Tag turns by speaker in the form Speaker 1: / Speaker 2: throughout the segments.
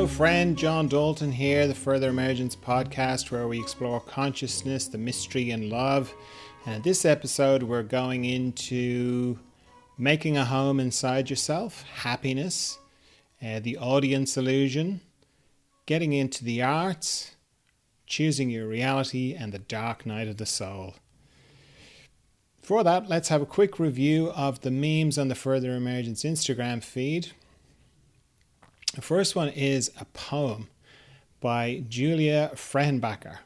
Speaker 1: Hello friend, John Dalton here, the Further Emergence podcast where we explore consciousness, the mystery and love. And in this episode we're going into making a home inside yourself, happiness, the audience illusion, getting into the arts, choosing your reality and the dark night of the soul. For that, let's have a quick review of the memes on the Further Emergence Instagram feed. The first one is a poem by Julia Frehenbacher.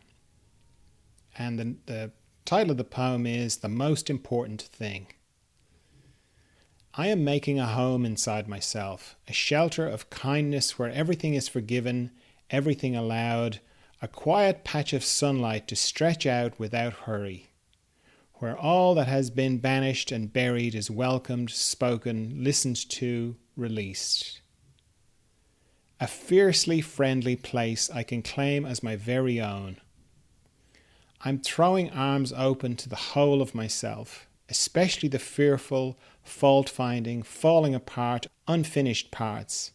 Speaker 1: And the title of the poem is The Most Important Thing. I am making a home inside myself, a shelter of kindness where everything is forgiven, everything allowed, a quiet patch of sunlight to stretch out without hurry, where all that has been banished and buried is welcomed, spoken, listened to, released. A fiercely friendly place I can claim as my very own. I'm throwing arms open to the whole of myself, especially the fearful, fault-finding, falling apart, unfinished parts,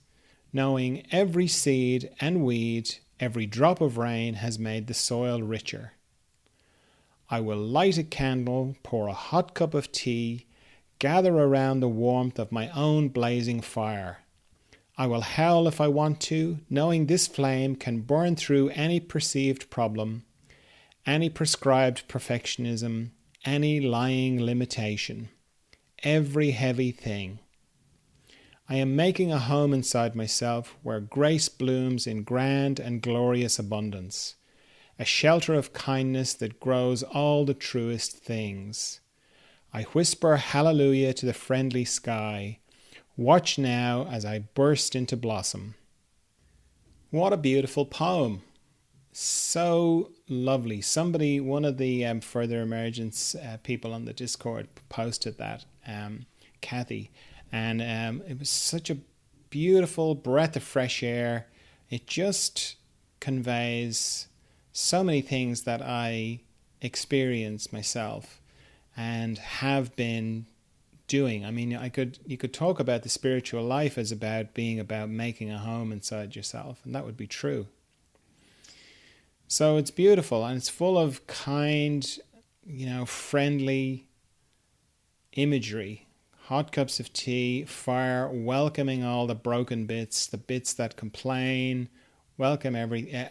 Speaker 1: knowing every seed and weed, every drop of rain has made the soil richer. I will light a candle, pour a hot cup of tea, gather around the warmth of my own blazing fire. I will howl if I want to, knowing this flame can burn through any perceived problem, any prescribed perfectionism, any lying limitation, every heavy thing. I am making a home inside myself where grace blooms in grand and glorious abundance, a shelter of kindness that grows all the truest things. I whisper hallelujah to the friendly sky. Watch now as I burst into blossom. What a beautiful poem. So lovely. One of the Further Emergence people on the Discord posted that, Kathy. And it was such a beautiful breath of fresh air. It just conveys so many things that I experience myself and have been doing. I mean, you could talk about the spiritual life as being about making a home inside yourself, and that would be true. So it's beautiful, and it's full of kind, friendly imagery. Hot cups of tea, fire, welcoming all the broken bits, the bits that complain, welcome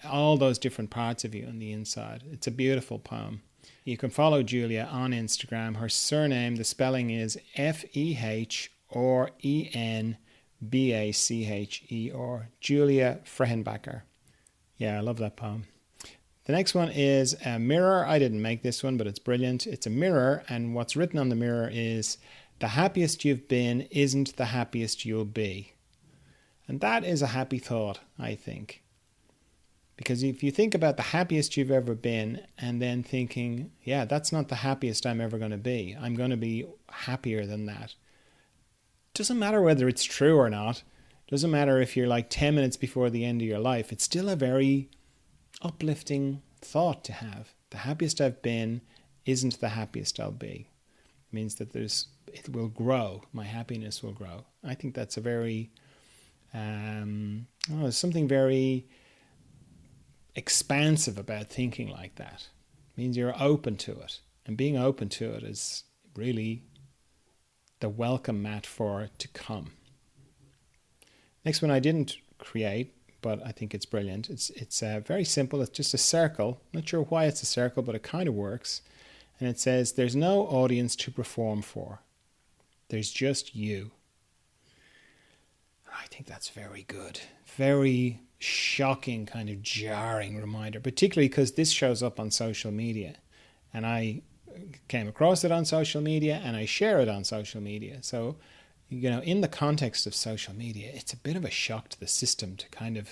Speaker 1: all those different parts of you on the inside. It's a beautiful poem. You can follow Julia on Instagram. Her surname, the spelling is Fehenbacher, Julia Frehenbacher. Yeah, I love that poem. The next one is a mirror. I didn't make this one, but it's brilliant. It's a mirror, and what's written on the mirror is, the happiest you've been isn't the happiest you'll be. And that is a happy thought, I think. Because if you think about the happiest you've ever been and then thinking, yeah, that's not the happiest I'm ever going to be. I'm going to be happier than that. Doesn't matter whether it's true or not. Doesn't matter if you're like 10 minutes before the end of your life. It's still a very uplifting thought to have. The happiest I've been isn't the happiest I'll be. It means that it will grow. My happiness will grow. I think that's a very, something very expansive about thinking like that. It means you're open to it, and being open to it is really the welcome mat for it to come. Next one I didn't create, but I think it's brilliant. It's very simple. It's just a circle. Not sure why it's a circle, but it kind of works. And it says, there's no audience to perform for. There's just you. I think that's very good. Very shocking, kind of jarring reminder, particularly because this shows up on social media. And I came across it on social media and I share it on social media. So, in the context of social media, it's a bit of a shock to the system to kind of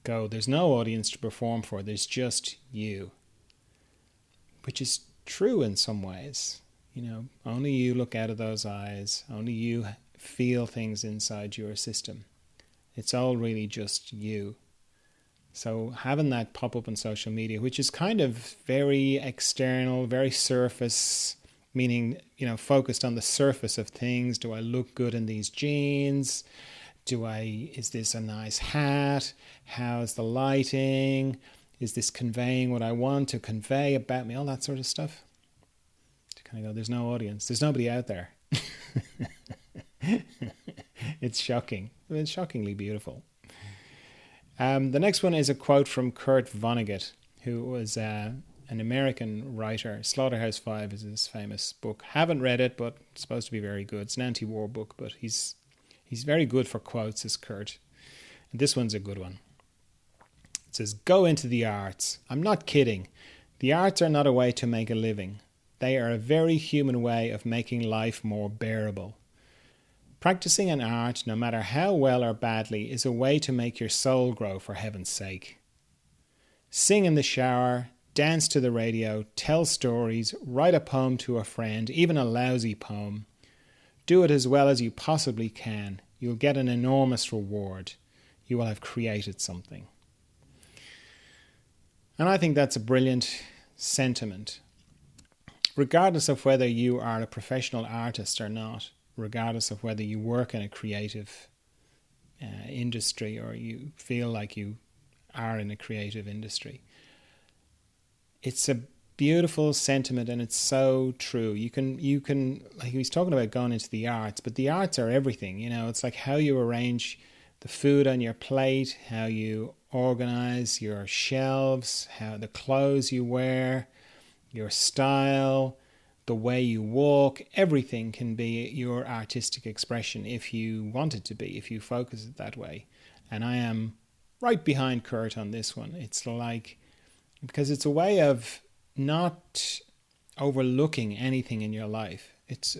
Speaker 1: go, there's no audience to perform for, there's just you. Which is true in some ways. Only you look out of those eyes, only you feel things inside your system. It's all really just you. So having that pop up on social media, which is kind of very external, very surface, meaning, focused on the surface of things. Do I look good in these jeans? Is this a nice hat? How's the lighting? Is this conveying what I want to convey about me? All that sort of stuff. To kind of go, there's no audience. There's nobody out there. It's shocking. It's shockingly beautiful. The next one is a quote from Kurt Vonnegut, who was an American writer. Slaughterhouse-Five is his famous book. Haven't read it, but it's supposed to be very good. It's an anti-war book, but he's very good for quotes, is Kurt. And this one's a good one. It says, "Go into the arts. I'm not kidding. The arts are not a way to make a living. They are a very human way of making life more bearable. Practicing an art, no matter how well or badly, is a way to make your soul grow, for heaven's sake. Sing in the shower, dance to the radio, tell stories, write a poem to a friend, even a lousy poem. Do it as well as you possibly can. You'll get an enormous reward. You will have created something." And I think that's a brilliant sentiment. Regardless of whether you are a professional artist or not, regardless of whether you work in a creative industry or you feel like you are in a creative industry, it's a beautiful sentiment, and it's so true. You can like he's talking about going into the arts, but the arts are everything. It's like how you arrange the food on your plate, how you organize your shelves, how the clothes you wear, your style, the way you walk. Everything can be your artistic expression if you want it to be, if you focus it that way. And I am right behind Kurt on this one. It's like, because it's a way of not overlooking anything in your life. It's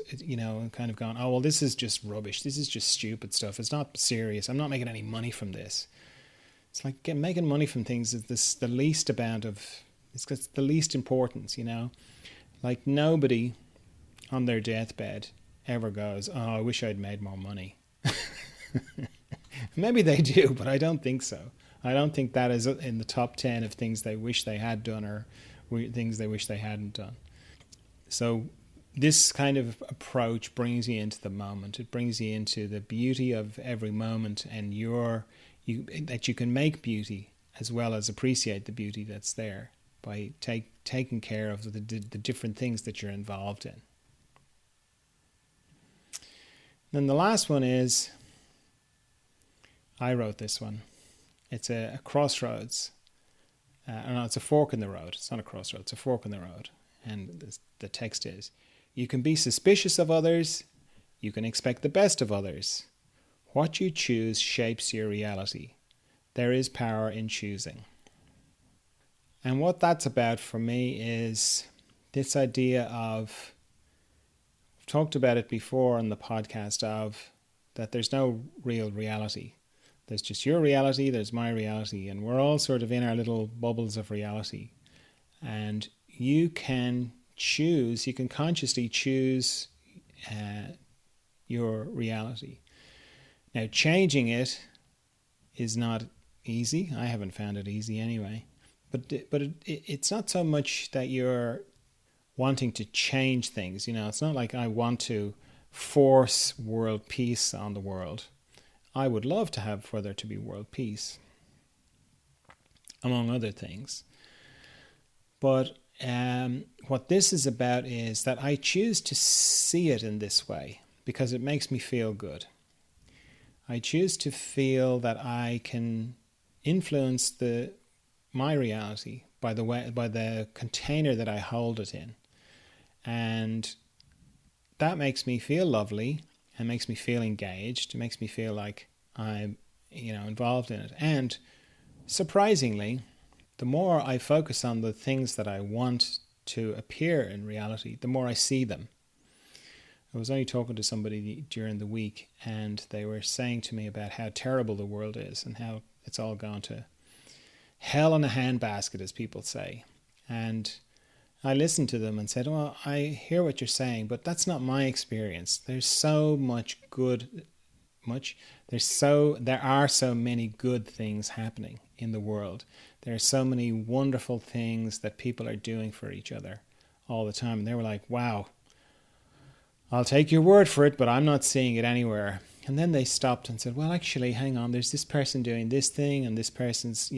Speaker 1: kind of going, oh, well, this is just rubbish. This is just stupid stuff. It's not serious. I'm not making any money from this. It's like making money from things is the least amount of, it's the least importance, Like nobody on their deathbed ever goes, oh, I wish I'd made more money. Maybe they do, but I don't think so. I don't think that is in the top 10 of things they wish they had done or things they wish they hadn't done. So this kind of approach brings you into the moment. It brings you into the beauty of every moment, and that you can make beauty as well as appreciate the beauty that's there by taking care of the different things that you're involved in. Then the last one is, I wrote this one. It's a crossroads. No, it's a fork in the road. It's not a crossroads, it's a fork in the road. And the text is, "You can be suspicious of others. You can expect the best of others. What you choose shapes your reality. There is power in choosing." And what that's about for me is this idea of, I've talked about it before on the podcast, of that there's no real reality. There's just your reality, there's my reality, and we're all sort of in our little bubbles of reality. And you can consciously choose your reality. Now, changing it is not easy. I haven't found it easy anyway. But it's not so much that you're wanting to change things. It's not like I want to force world peace on the world. I would love to have for there to be world peace, among other things. But what this is about is that I choose to see it in this way because it makes me feel good. I choose to feel that I can influence my reality by the container that I hold it in. And that makes me feel lovely and makes me feel engaged. It makes me feel like I'm, involved in it. And surprisingly, the more I focus on the things that I want to appear in reality, the more I see them. I was only talking to somebody during the week, and they were saying to me about how terrible the world is and how it's all gone to hell in a handbasket, as people say. And I listened to them and said, well, I hear what you're saying, but that's not my experience. There's so much good, there are so many good things happening in the world. There are so many wonderful things that people are doing for each other all the time. And they were like, wow, I'll take your word for it, but I'm not seeing it anywhere. And then they stopped and said, well, actually, hang on, there's this person doing this thing and this person's,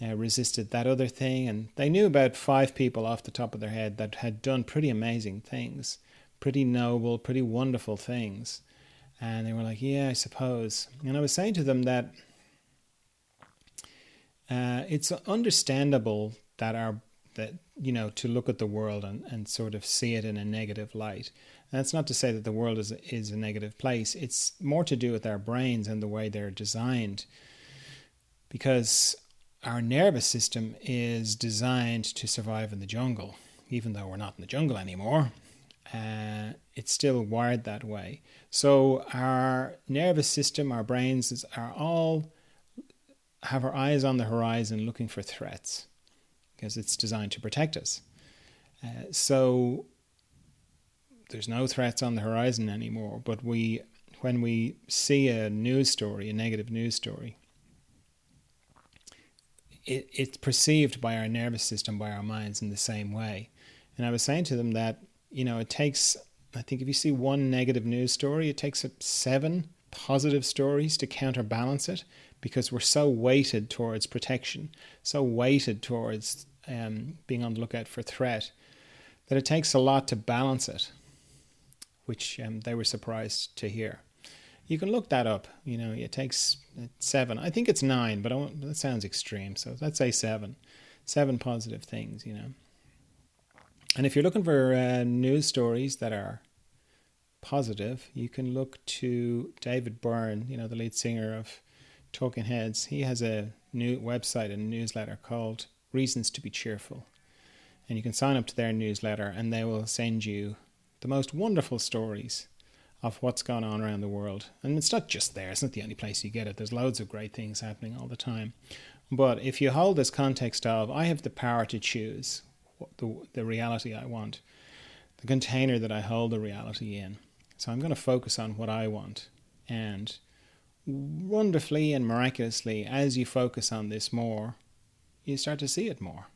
Speaker 1: resisted that other thing. And they knew about 5 people off the top of their head that had done pretty amazing things, pretty noble, pretty wonderful things. And they were like, yeah, I suppose. And I was saying to them that it's understandable to look at the world and sort of see it in a negative light. And that's not to say that the world is a negative place. It's more to do with our brains and the way they're designed. Because our nervous system is designed to survive in the jungle. Even though we're not in the jungle anymore, it's still wired that way. So our nervous system, our brains are all have our eyes on the horizon looking for threats because it's designed to protect us. So there's no threats on the horizon anymore, but when we see a news story, a negative news story, it's perceived by our nervous system, by our minds in the same way. And I was saying to them that, it takes, I think if you see one negative news story, it takes 7 positive stories to counterbalance it, because we're so weighted towards protection, so weighted towards being on the lookout for threat, that it takes a lot to balance it, which they were surprised to hear. You can look that up. It takes 7. I think it's 9, but that sounds extreme. So let's say 7. 7 positive things, And if you're looking for news stories that are positive, you can look to David Byrne, the lead singer of Talking Heads. He has a new website and newsletter called Reasons to be Cheerful. And you can sign up to their newsletter and they will send you the most wonderful stories of what's going on around the world. And it's not just there. It's not the only place you get it. There's loads of great things happening all the time. But if you hold this context of, I have the power to choose the reality I want, the container that I hold the reality in. So I'm going to focus on what I want. And wonderfully and miraculously, as you focus on this more, you start to see it more.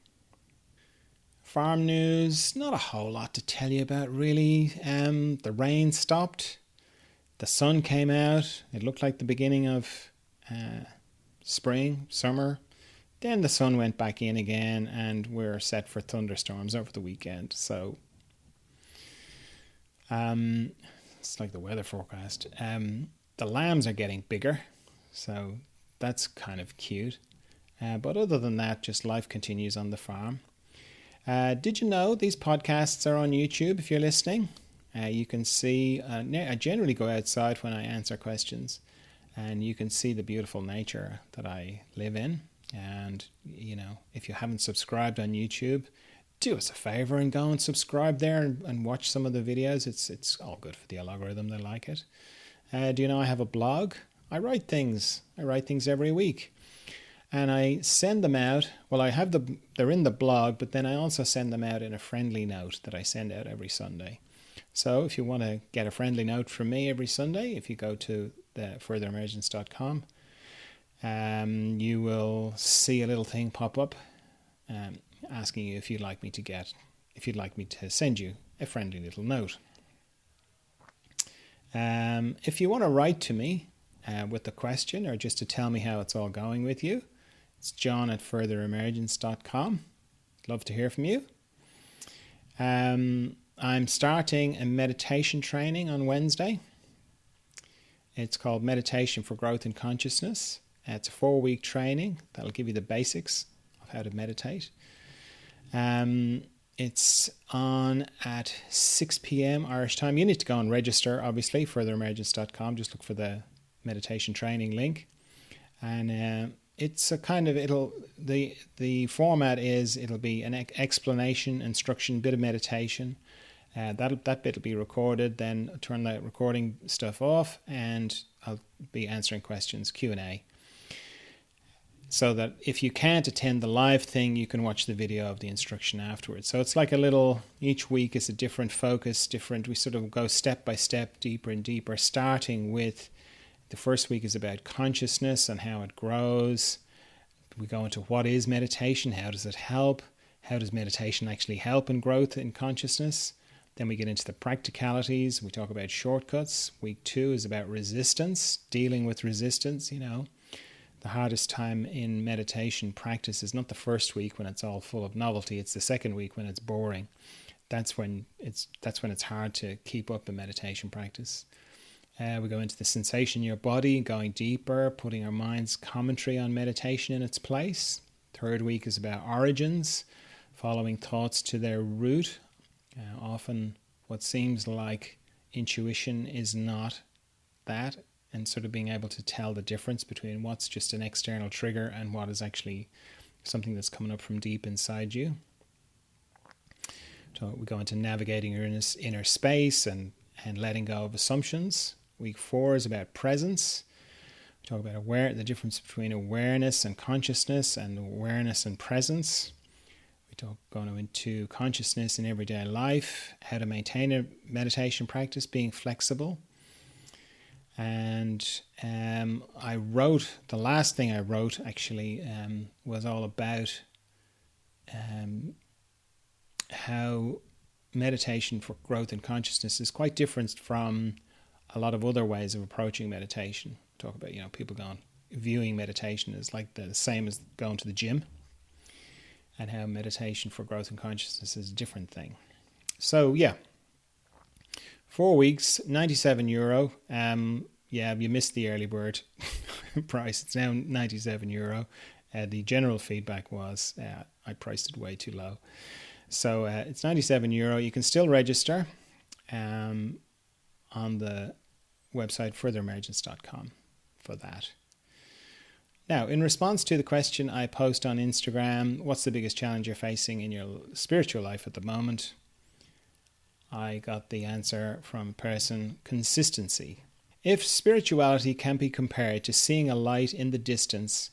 Speaker 1: Farm news, not a whole lot to tell you about really. The rain stopped, the sun came out, it looked like the beginning of spring, summer. Then the sun went back in again and we're set for thunderstorms over the weekend. So it's like the weather forecast. The lambs are getting bigger, so that's kind of cute. But other than that, just life continues on the farm. Did you know these podcasts are on YouTube if you're listening? You can see, I generally go outside when I answer questions, and you can see the beautiful nature that I live in. And, if you haven't subscribed on YouTube, do us a favor and go and subscribe there and watch some of the videos. It's all good for the algorithm. They like it. Do you know I have a blog? I write things every week. And I send them out. Well, they're in the blog, but then I also send them out in a friendly note that I send out every Sunday. So if you want to get a friendly note from me every Sunday, if you go to the furtheremergence.com, you will see a little thing pop up asking you if you'd like me to send you a friendly little note. If you want to write to me with a question or just to tell me how it's all going with you, it's john@furtheremergence.com. Love to hear from you. I'm starting a meditation training on Wednesday. It's called Meditation for Growth in Consciousness. It's a 4-week training that'll give you the basics of how to meditate. It's on at 6 p.m. Irish time. You need to go and register, obviously, furtheremergence.com. Just look for the meditation training link. And it's a kind of, the format is, it'll be an explanation, instruction, bit of meditation. That bit will be recorded, then I'll turn the recording stuff off, and I'll be answering questions, Q&A. So that if you can't attend the live thing, you can watch the video of the instruction afterwards. So it's like each week is a different focus, we sort of go step by step, deeper and deeper, starting with the first week is about consciousness and how it grows. We go into what is meditation, how does it help, how does meditation actually help in growth in consciousness. Then we get into the practicalities. We talk about shortcuts. Week 2 is about resistance, dealing with resistance. The hardest time in meditation practice is not the first week when it's all full of novelty. It's the second week when it's boring. That's when it's hard to keep up a meditation practice. We go into the sensation in your body, going deeper, putting our mind's commentary on meditation in its place. Third week is about origins, following thoughts to their root. Often what seems like intuition is not that, and sort of being able to tell the difference between what's just an external trigger and what is actually something that's coming up from deep inside you. So we go into navigating your inner space and letting go of assumptions. Week 4 is about presence. We talk about the difference between awareness and consciousness, and awareness and presence. We going into consciousness in everyday life, how to maintain a meditation practice, being flexible. And the last thing I wrote actually was all about how meditation for growth and consciousness is quite different from a lot of other ways of approaching meditation. Talk about, people viewing meditation as like the same as going to the gym, and how meditation for growth and consciousness is a different thing. So 4 weeks, €97. You missed the early bird price. It's now €97. The general feedback was I priced it way too low. So it's €97. You can still register on the website furtheremergence.com for that. Now, in response to the question I post on Instagram, what's the biggest challenge you're facing in your spiritual life at the moment? I got the answer from a person: consistency. If spirituality can be compared to seeing a light in the distance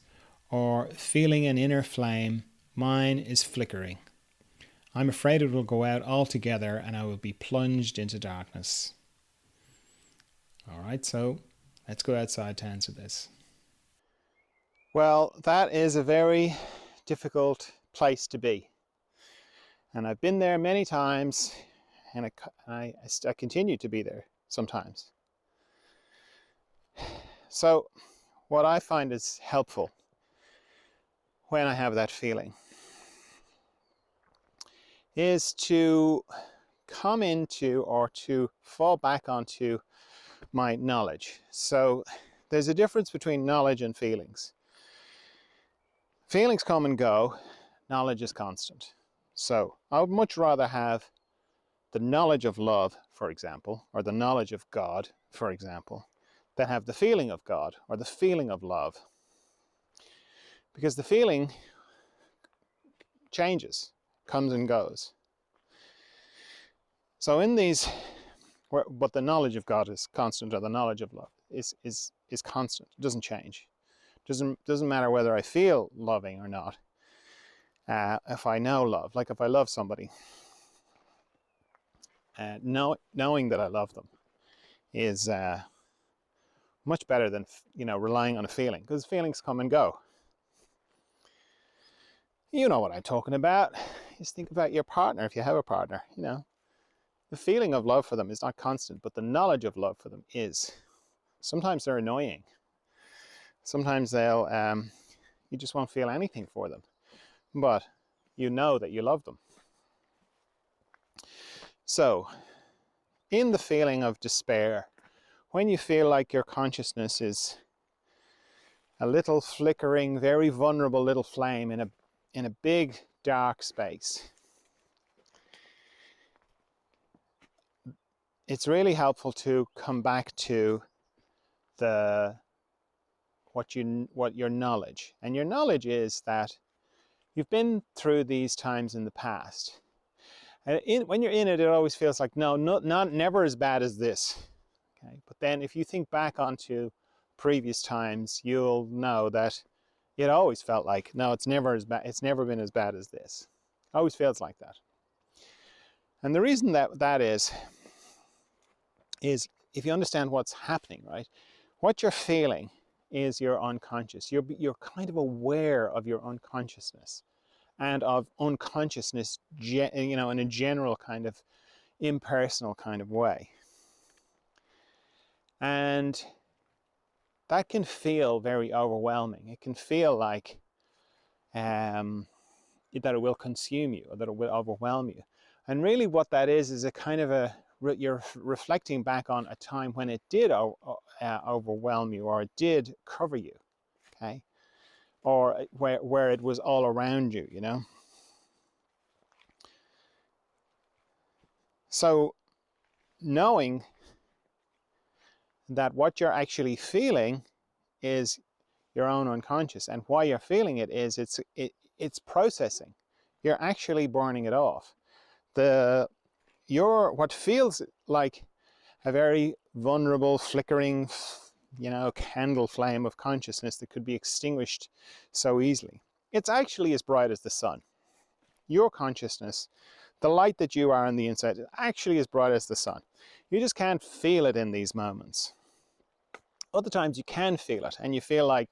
Speaker 1: or feeling an inner flame, mine is flickering. I'm afraid it will go out altogether and I will be plunged into darkness. All right, so let's go outside to answer this. Well, that is a very difficult place to be. And I've been there many times, and I continue to be there sometimes. So what I find is helpful when I have that feeling is to come into, or to fall back onto, my knowledge. So there's a difference between knowledge and feelings. Feelings come and go, knowledge is constant. So I would much rather have the knowledge of love, for example, or the knowledge of God, for example, than have the feeling of God or the feeling of love. Because the feeling changes, comes and goes. So in these, but the knowledge of God is constant, or the knowledge of love is constant. It doesn't change. Doesn't matter whether I feel loving or not. If I know love, like if I love somebody, knowing that I love them is much better than relying on a feeling, because feelings come and go. You know what I'm talking about. Just think about your partner. If you have a partner, the feeling of love for them is not constant, but the knowledge of love for them is. Sometimes they're annoying. Sometimes they'll, you just won't feel anything for them, but you know that you love them. So, in the feeling of despair, when you feel like your consciousness is a little flickering, very vulnerable little flame in a big dark space, it's really helpful to come back to what your knowledge. And your knowledge is that you've been through these times in the past. And when you're in it, it always feels like, never as bad as this. Okay? But then if you think back onto previous times, you'll know that it always felt like, no, it's never as bad. It's never been as bad as this. It always feels like that. And the reason that is if you understand what's happening, right? What you're feeling is your unconscious. You're kind of aware of your unconsciousness and of unconsciousness, in a general kind of impersonal kind of way. And that can feel very overwhelming. It can feel like that it will consume you, or that it will overwhelm you. And really what that is a kind of you're reflecting back on a time when it did overwhelm you, or it did cover you, okay? Or where it was all around you, you know? So knowing that what you're actually feeling is your own unconscious, and why you're feeling it is it's processing. You're actually burning it off. What feels like a very vulnerable, flickering, candle flame of consciousness that could be extinguished so easily, it's actually as bright as the sun. Your consciousness, the light that you are on the inside, is actually as bright as the sun. You just can't feel it in these moments. Other times you can feel it, and you feel like,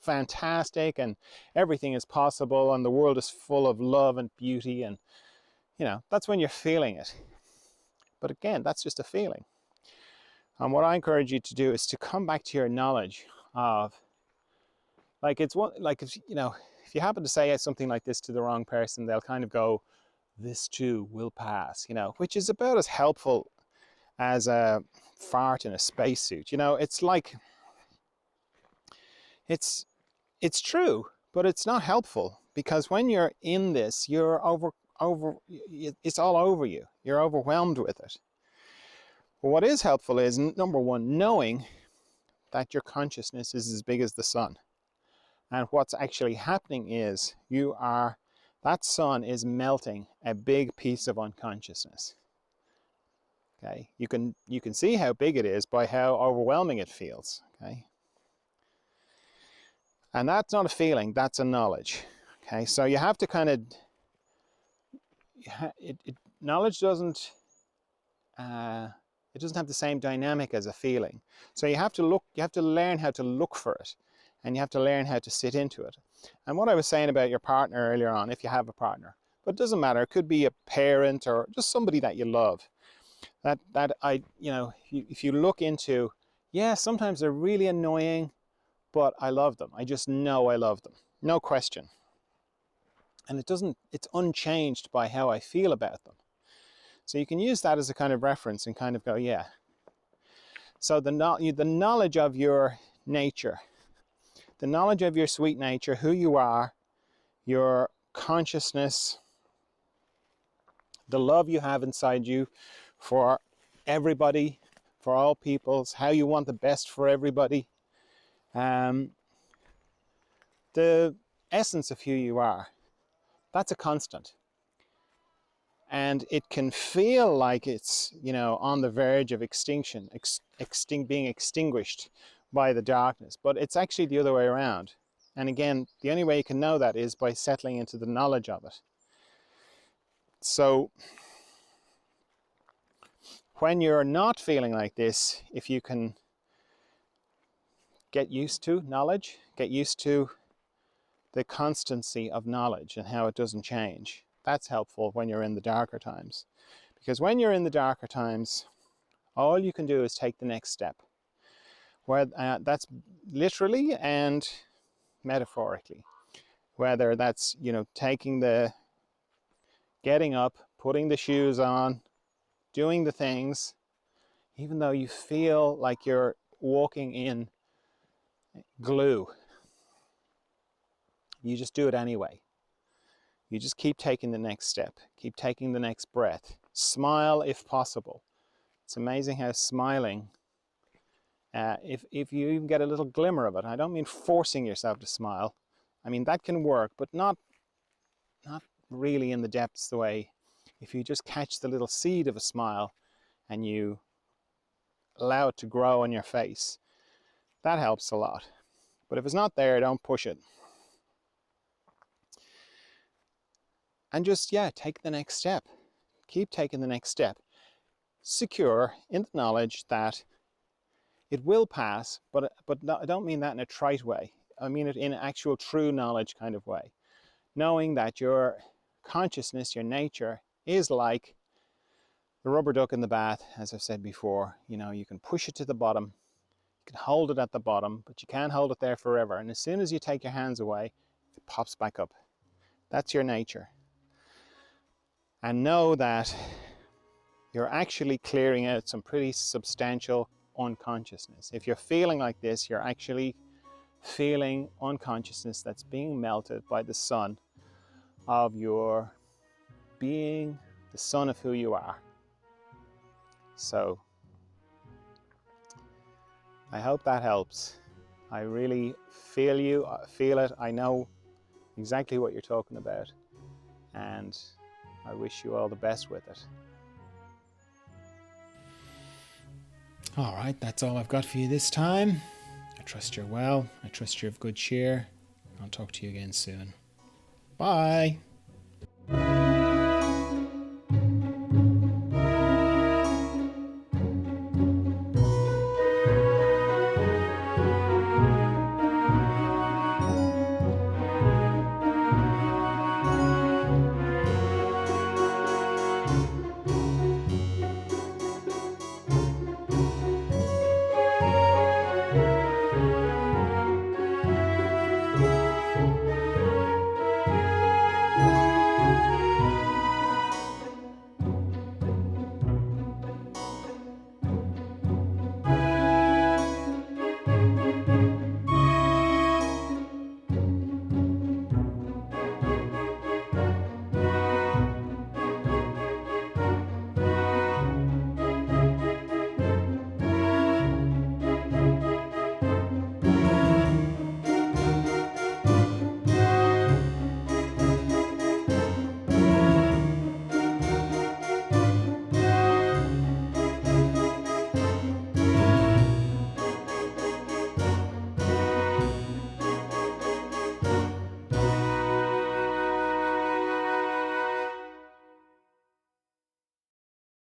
Speaker 1: fantastic, and everything is possible, and the world is full of love and beauty, and, that's when you're feeling it. But again, that's just a feeling. And what I encourage you to do is to come back to your knowledge of, if you happen to say something like this to the wrong person, they'll kind of go, this too will pass, which is about as helpful as a fart in a spacesuit. It's like, it's true, but it's not helpful, because when you're in this, you're it's all over you. You're overwhelmed with it. But what is helpful is, number one, knowing that your consciousness is as big as the sun. And what's actually happening is that sun is melting a big piece of unconsciousness. Okay, you can see how big it is by how overwhelming it feels. Okay, and that's not a feeling; that's a knowledge. Okay, so you have to kind of knowledge doesn't it doesn't have the same dynamic as a feeling. So you have to learn how to look for it, and you have to learn how to sit into it. And what I was saying about your partner earlier on, if you have a partner, but it doesn't matter. It could be a parent or just somebody that you love. If you look into, sometimes they're really annoying, but I love them. I just know I love them. No question. And it's unchanged by how I feel about them. So you can use that as a kind of reference and kind of go, yeah. So the knowledge of your nature, the knowledge of your sweet nature, who you are, your consciousness, the love you have inside you for everybody, for all peoples, how you want the best for everybody, the essence of who you are, that's a constant. And it can feel like it's, on the verge of extinction, being extinguished by the darkness, but it's actually the other way around. And again, the only way you can know that is by settling into the knowledge of it. So when you're not feeling like this, if you can get used to knowledge, get used to the constancy of knowledge and how it doesn't change, that's helpful when you're in the darker times. Because when you're in the darker times, all you can do is take the next step. Where that's literally and metaphorically. Whether that's, getting up, putting the shoes on, doing the things, even though you feel like you're walking in glue. You just do it anyway. You just keep taking the next step, keep taking the next breath. Smile if possible. It's amazing how smiling, if you even get a little glimmer of it, I don't mean forcing yourself to smile. I mean, that can work, but not really in the depths the way, if you just catch the little seed of a smile and you allow it to grow on your face, that helps a lot. But if it's not there, don't push it. And just, take the next step. Keep taking the next step. Secure in the knowledge that it will pass, but I don't mean that in a trite way. I mean it in an actual true knowledge kind of way. Knowing that your consciousness, your nature, is like The rubber duck in the bath, as I've said before, you can push it to the bottom, you can hold it at the bottom, but you can't hold it there forever. And as soon as you take your hands away, it pops back up. That's your nature. And know that you're actually clearing out some pretty substantial unconsciousness. If you're feeling like this, you're actually feeling unconsciousness that's being melted by the sun of your being, the sun of who you are. So I hope that helps. I really feel you, I feel it. I know exactly what you're talking about, and I wish you all the best with it. All right, that's all I've got for you this time. I trust you're well. I trust you're of good cheer. I'll talk to you again soon. Bye.